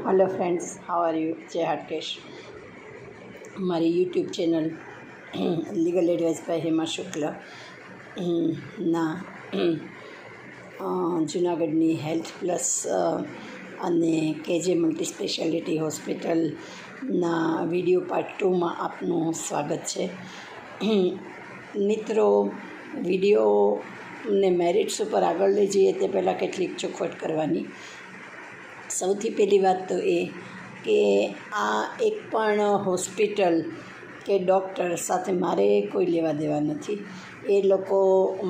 Hello friends, how are you? Jai Hatkesh. हमारी YouTube channel legal advice by Hema Shukla ના જૂનાગઢની health plus અને કેજે મલ્ટી સ્પેશિયાલિટી હોસ્પિટલના વિડીયો પાર્ટ 2માં આપનું સ્વાગત છે. મિત્રો, વિડીયોને મેરિટ્સ ઉપર આગળ લઈ જઈએ તે પહેલાં કેટલીક ચોખવટ કરવાની. સૌથી પહેલી વાત તો એ કે આ એક પણ હોસ્પિટલ કે ડૉક્ટર સાથે મારે કોઈ લેવા દેવા નથી. એ લોકો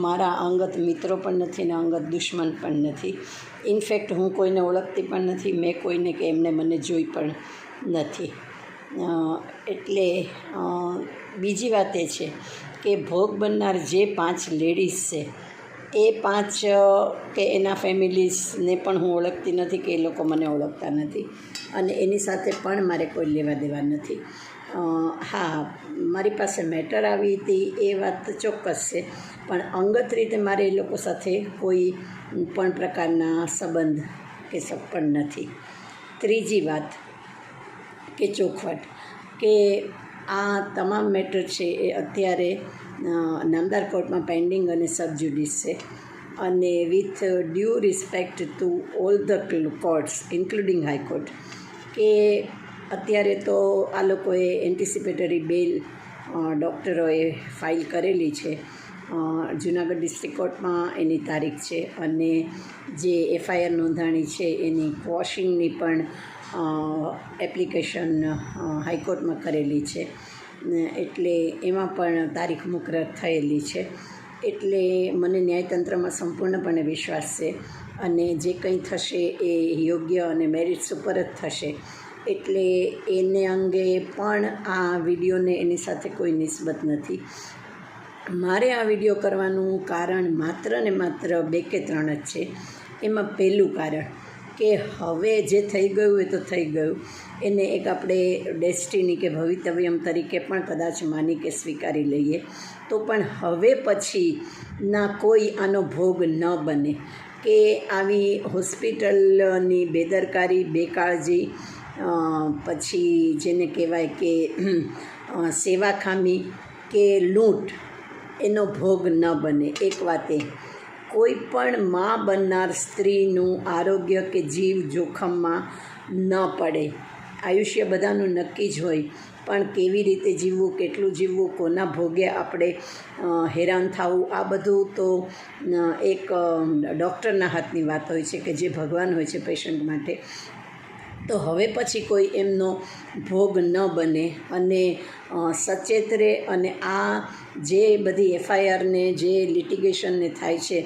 મારા અંગત મિત્રો પણ નથી ને અંગત દુશ્મન પણ નથી. ઇનફેક્ટ હું કોઈને ઓળખતી પણ નથી, મેં કોઈને કે એમને મને જોઈ પણ નથી. એટલે બીજી વાત એ છે કે ભોગ બનનાર જે 5 લેડીઝ છે એ 5 કે એના ફેમિલીઝને પણ હું ઓળખતી નથી કે એ લોકો મને ઓળખતા નથી અને એની સાથે પણ મારે કોઈ લેવા દેવા નથી. હા, મારી પાસે મેટર આવી હતી એ વાત ચોક્કસ છે, પણ અંગત રીતે મારે એ લોકો સાથે કોઈ પણ પ્રકારના સંબંધ કે પણ નથી. ત્રીજી વાત કે ચોખવટ કે આ તમામ મેટર છે એ અત્યારે નામદાર કોર્ટમાં પેન્ડિંગ અને સબજ્યુડિસ છે અને with due respect to all the courts including high court કે અત્યારે તો આ લોકોએ એન્ટિસિપેટરી બેલ ડૉક્ટરોએ ફાઇલ કરેલી છે. જૂનાગઢ ડિસ્ટ્રિક્ટ કોર્ટમાં એની તારીખ છે અને જે FIR નોંધાણી છે એની ક્વોશિંગની પણ એપ્લિકેશન હાઈકોર્ટમાં કરેલી છે. એટલે એમાં પણ તારીખ મુકરર થયેલી છે. એટલે મને ન્યાયતંત્રમાં સંપૂર્ણપણે વિશ્વાસ છે અને જે કંઈ થશે એ યોગ્ય અને મેરિટ્સ ઉપર જ થશે. એટલે એને અંગે પણ આ વિડીયોને એની સાથે કોઈ નિસ્બત નથી. મારે આ વિડીયો કરવાનું કારણ માત્ર ને માત્ર 2 કે 3 જ છે. એમાં પહેલું કારણ કે હવે જે થઈ ગયું એ તો થઈ ગયું, એને એક આપણે ડેસ્ટિની કે ભવિતવ્યમ તરીકે પણ કદાચ માની કે સ્વીકારી લઈએ તો પણ હવે પછીના કોઈ આનો ભોગ ન બને કે આવી હોસ્પિટલની બેદરકારી, બેકાળજી, પછી જેને કહેવાય કે સેવા ખામી કે લૂંટ, એનો ભોગ ન બને. એક વાત એ, કોઈ પણ મા બનનાર સ્ત્રીનું આરોગ્ય કે જીવ જોખમમાં ન પડે. આયુષ્ય બધાનું નક્કી જ હોય, પણ કેવી રીતે જીવવું, કેટલું જીવવું, કોના ભોગે આપણે હેરાન થવું, આ બધું તો એક ડૉક્ટરના હાથની વાત હોય છે કે જે ભગવાન હોય છે પેશન્ટ માટે. તો હવે પછી કોઈ એમનો ભોગ ન બને અને સચેત રહે અને આ જે બધી FIR ને જે લિટિગેશનને થાય છે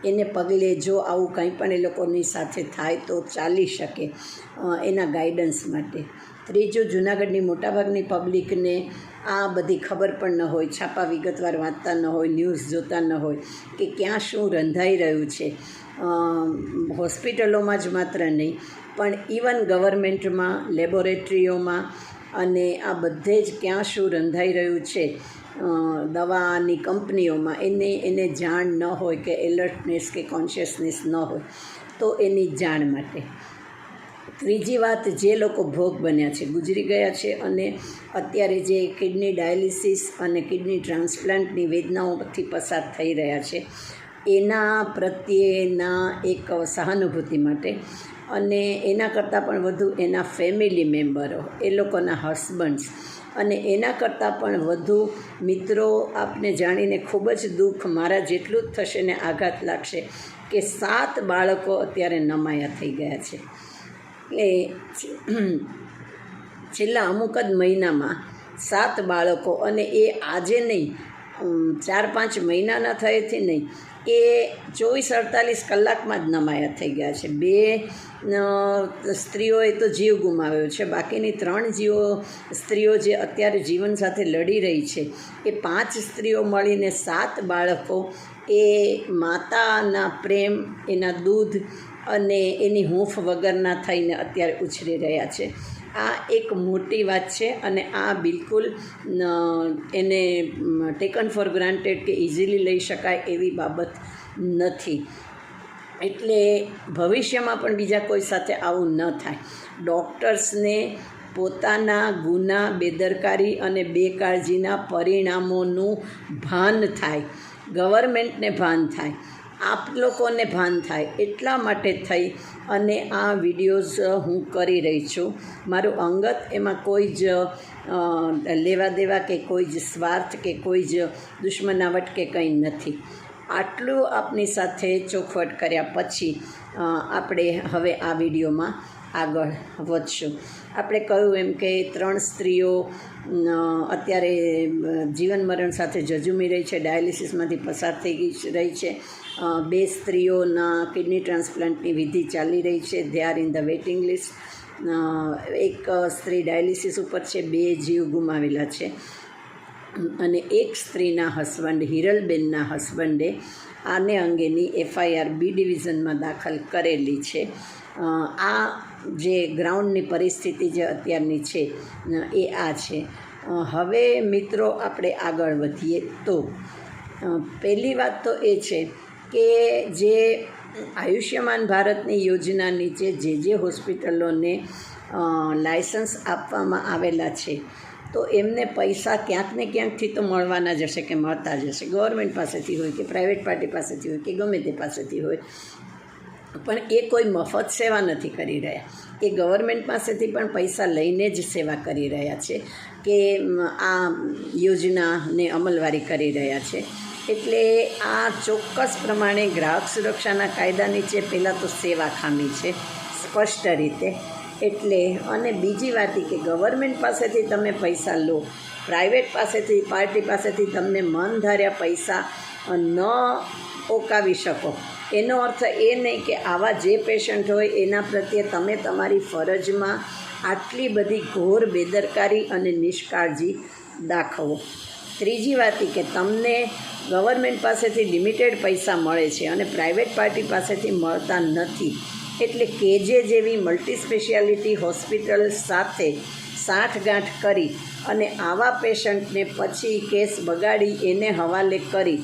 એને પગલે જો આવું કંઈ પણ એ લોકોની સાથે થાય તો ચાલી શકે એના ગાઈડન્સ માટે. ત્રીજું, જૂનાગઢની મોટાભાગની પબ્લિકને આ બધી ખબર પણ ન હોય, છાપા વિગતવાર વાંચતા ન હોય, ન્યૂઝ જોતા ન હોય કે ક્યાં શું રંધાઈ રહ્યું છે. હોસ્પિટલોમાં જ માત્ર નહીં પણ ઇવન ગવર્મેન્ટમાં, લેબોરેટરીઓમાં અને આ બધે જ ક્યાં શું રંધાઈ રહ્યું છે દવાની કંપનીઓમાં, એને જાણ ન હોય કે એલર્ટનેસ કે કોન્શિયસનેસ ન હોય તો એની જાણ માટે. ત્રીજી વાત, જે લોકો ભોગ બન્યા છે, ગુજરી ગયા છે અને અત્યારે જે કિડની ડાયાલિસિસ અને કિડની ટ્રાન્સપ્લાન્ટની વેદનાઓથી પસાર થઈ રહ્યા છે એના પ્રત્યેના એક સહાનુભૂતિ માટે અને એના કરતાં પણ વધુ એના ફેમિલી મેમ્બરો, એ લોકોના હસબન્ડ્સ અને એના કરતાં પણ વધુ મિત્રો, આપને જાણીને ખૂબ જ દુઃખ મારા જેટલું જ થશે ને આઘાત લાગશે કે 7 બાળકો અત્યારે નમાયા થઈ ગયા છે. એટલે છેલ્લા અમુક જ મહિનામાં 7 બાળકો, અને એ આજે નહીં, 4-5 મહિનાના થયેથી નહીં, એ 24-48 કલાકમાં જ નમાયા થઈ ગયા છે. 2 સ્ત્રીઓએ તો જીવ ગુમાવ્યો છે, બાકીની 3 સ્ત્રીઓ જે અત્યારે જીવન સાથે લડી રહી છે એ 5 સ્ત્રીઓ મળીને 7 બાળકો એ માતાના પ્રેમ, એના દૂધ અને એની હૂંફ વગરના થઈને અત્યારે ઉછરી રહ્યા છે. આ એક મોટી વાત છે અને આ બિલકુલ એને ટેકન ફોર ગ્રાન્ટેડ કે ઇઝીલી લઈ શકાય એવી બાબત નથી. એટલે ભવિષ્યમાં પણ બીજા કોઈ સાથે આવું ન થાય. ડૉક્ટર્સને પોતાના ગુના, બેદરકારી અને બેકાળજીના પરિણામોનું ભાન થાય, ગવર્મેન્ટને ભાન થાય, આપ લોકોને ભાન થાય, એટલા માટે થઈ અને આ વિડીયોઝ હું કરી રહી છું. મારું અંગત એમાં કોઈ જ લેવા દેવા કે કોઈ જ સ્વાર્થ કે કોઈ જ દુશ્મનાવટ કે કંઈ નથી. આટલું આપની સાથે ચોખવટ કર્યા પછી આપણે હવે આ વિડીયોમાં આગળ વધશું. આપણે કહ્યું એમ કે 3 સ્ત્રીઓ અત્યારે જીવન મરણ સાથે ઝઝૂમી રહી છે, ડાયાલિસિસમાંથી પસાર થઈ રહી છે. 2 સ્ત્રીઓના કિડની ટ્રાન્સપ્લાન્ટની વિધિ ચાલી રહી છે, they are in the waiting list. એક સ્ત્રી ડાયાલિસિસ ઉપર છે, 2 જીવ ગુમાવેલા છે. અને એક સ્ત્રીના હસબન્ડ, હિરલબેનના હસબન્ડે આને અંગેની FIR B ડિવિઝનમાં દાખલ કરેલી છે. આ જે ગ્રાઉન્ડની પરિસ્થિતિ જે અત્યારની છે એ આ છે. હવે મિત્રો આપણે આગળ વધીએ તો પહેલી વાત તો એ છે કે જે આયુષ્યમાન ભારતની યોજના નીચે જે હોસ્પિટલોને લાયસન્સ આપવામાં આવેલા છે તો એમને પૈસા ક્યાંક ને ક્યાંકથી તો મળવાના જ હશે કે મળતા જ હશે. ગવર્મેન્ટ પાસેથી હોય કે પ્રાઇવેટ પાર્ટી પાસેથી હોય કે ગમે તે પાસેથી હોય, પણ એ કોઈ મફત સેવા નથી કરી રહ્યા. એ ગવર્મેન્ટ પાસેથી પણ પૈસા લઈને જ સેવા કરી રહ્યા છે કે આ યોજનાને અમલવારી કરી રહ્યા છે. એટલે આ ચોક્કસ પ્રમાણે ગ્રાહક સુરક્ષાના કાયદા નીચે પહેલાં તો સેવા ખામી છે સ્પષ્ટ રીતે. એટલે અને બીજી વાત કે ગવર્મેન્ટ પાસેથી તમે પૈસા લો, પ્રાઇવેટ પાસેથી પાર્ટી પાસેથી તમને મન ધાર્યા પૈસા ન ઓકાવી શકો, એનો અર્થ એ નહીં કે આવા જે પેશન્ટ હોય એના પ્રત્યે તમે તમારી ફરજમાં આટલી બધી ઘોર બેદરકારી અને નિષ્કાળજી દાખવો. ત્રીજી વાત કે તમને ગવર્મેન્ટ પાસેથી લિમિટેડ પૈસા મળે છે અને પ્રાઇવેટ પાર્ટી પાસેથી મળતા નથી. એટલે કેજે જેવી મલ્ટી સ્પેશિયાલિટી હોસ્પિટલ સાથે સાંઠગાંઠ કરી અને આવા પેશન્ટને પછી કેસ બગાડી એને હવાલે કરી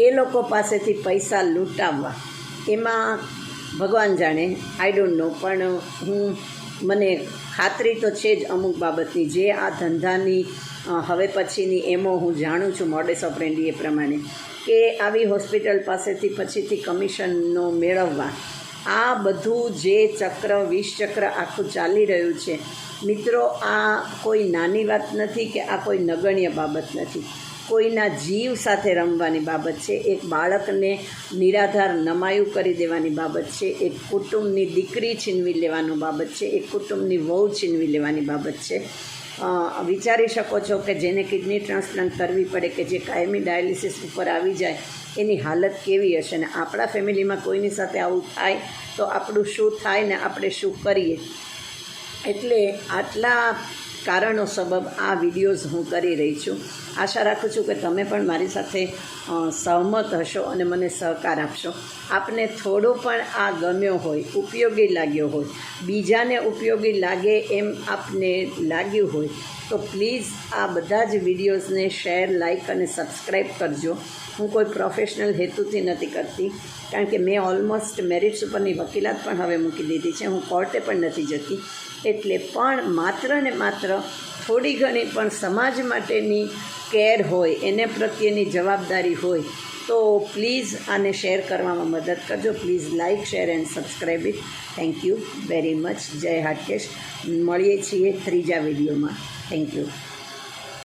એ લોકો પાસેથી પૈસા લૂંટાવવા, એમાં ભગવાન જાણે, આઈ ડોન્ટ નો, પણ મને ખાતરી તો છે જ અમુક બાબતની, જે આ ધંધાની હવે પછીની એમો હું જાણું છું મોડેસ ઓપરેન્ડી એ પ્રમાણે, કે આવી હોસ્પિટલ પાસેથી પછીથી કમિશનનો મેળવવા, આ બધું જે ચક્ર 20 ચક્ર આખું ચાલી રહ્યું છે મિત્રો, આ કોઈ નાની વાત નથી કે આ કોઈ નગણ્ય બાબત નથી. કોઈના જીવ સાથે રમવાની બાબત છે, એક બાળકને નિરાધાર નમાયું કરી દેવાની બાબત છે, એક કુટુંબની દીકરી છીનવી લેવાનું બાબત છે, એક કુટુંબની વહુ છીનવી લેવાની બાબત છે. વિચારી શકો છો કે જેને કિડની ટ્રાન્સપ્લાન્ટ કરવી પડે, કે જે કાયમી ડાયાલિસિસ ઉપર આવી જાય, એની હાલત કેવી હશે. ને આપણા ફેમિલીમાં કોઈની સાથે આવું થાય તો આપણું શું થાય ને આપણે શું કરીએ. એટલે આટલા કારણો સબબ આ વિડીયોઝ હું કરી રહી છું. આશા રાખું છું કે તમે પણ મારી સાથે સહમત હશો અને મને સહકાર આપશો. આપને થોડો પણ આ ગમ્યો હોય, ઉપયોગી લાગ્યો હોય, બીજાને ઉપયોગી લાગે એમ આપને લાગ્યું હોય તો પ્લીઝ આ બધા જ વિડીયોઝને શેર, લાઇક અને સબસ્ક્રાઈબ કરજો. હું કોઈ પ્રોફેશનલ હેતુથી નથી કરતી, કારણ કે મેં ઓલમોસ્ટ મેરિટ્સ ઉપરની વકીલાત પણ હવે મૂકી દીધી છે, હું કોર્ટે પણ નથી જતી. એટલે પણ માત્ર ને માત્ર થોડી ઘણી પણ સમાજ માટેની કેર હોય, એને પ્રત્યેની જવાબદારી હોય તો પ્લીઝ આને શેર કરવામાં મદદ કરજો. Please like, share and subscribe it. Thank you very much. જય હાટકેશ. મળીએ છીએ ત્રીજા વિડીયોમાં. Thank you.